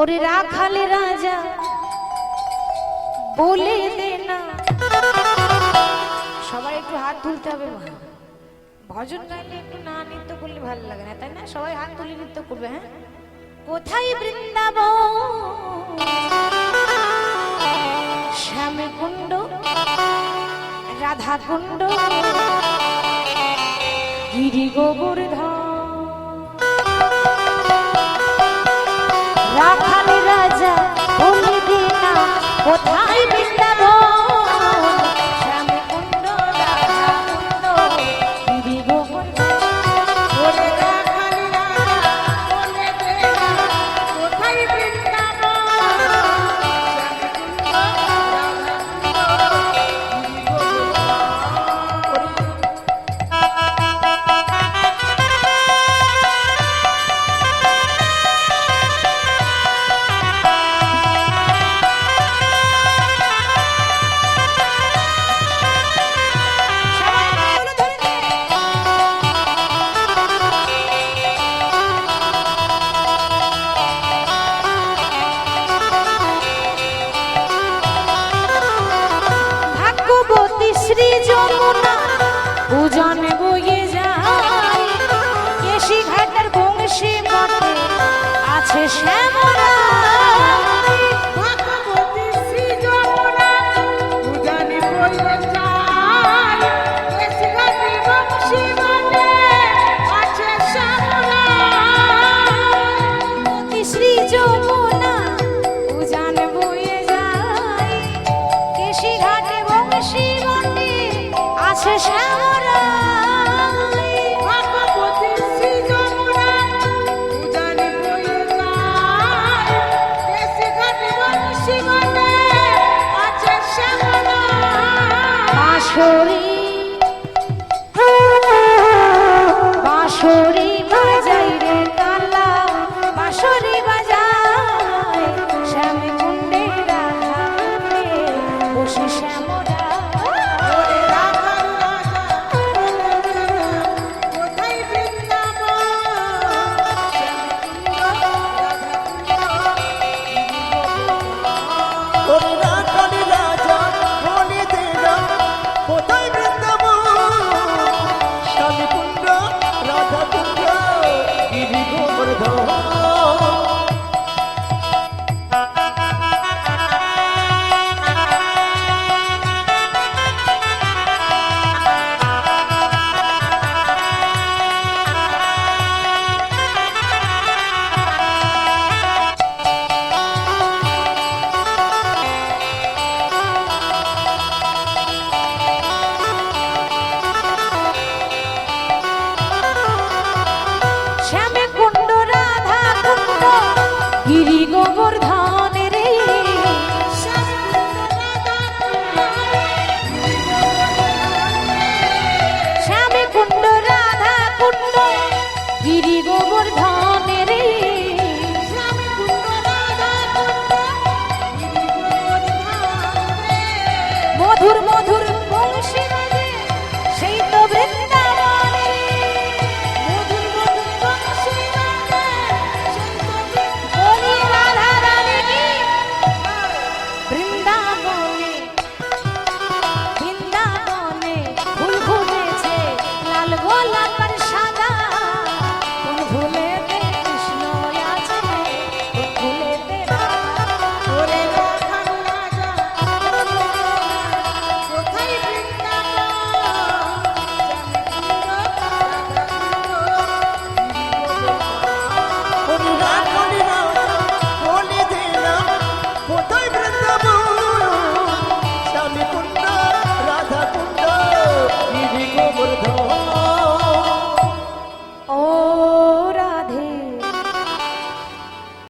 ওরে রাখালে রাজা বলে দে না। সবাই একটু হাত তুলতে হবে। ভজন গাইলে একটু না নৃত্য করলে ভালো লাগে না, তাই না? সবাই হাত তুলে নৃত্য করবে। হ্যাঁ, কোথায় বৃন্দাবন শ্যামে কুণ্ড রাধা কুণ্ড গিরি গোবর্ধন। রাখালে রাজা বলে দে না, কোথায় বৃন্দাবন শ্যামে কুণ্ড রাধা কুণ্ড গিরি গোবর্ধন। ওরে রাখালে রাজা বলে দে না, কোথায় বৃন্দাবন শ্রী যমুনা উজান বয়ে যায়, কেশি ঘাটের বংশী বটে আছে শ্যামরা। ভগবতী শ্রী যমুনা উজান বয়ে যায়, কেশি ঘাটের বংশী বটে আছে শ্যামরা। শ্রী যমুনা উজান বয়ে যায়, কেশি ঘাটে বংশী আছে শ্যামরা। ভগবতী শ্রী যমুনা উজান বয়ে যায়, কেশি ঘাটে বংশী বটে আছে শ্যামরা। বাঁশরি বাঁশরি বাজাই রে কালা, বাঁশরি বাজায় শ্যামে কুণ্ডে রাধা কুণ্ডে বসে শ্যামরা। গিরি গোবর্ধন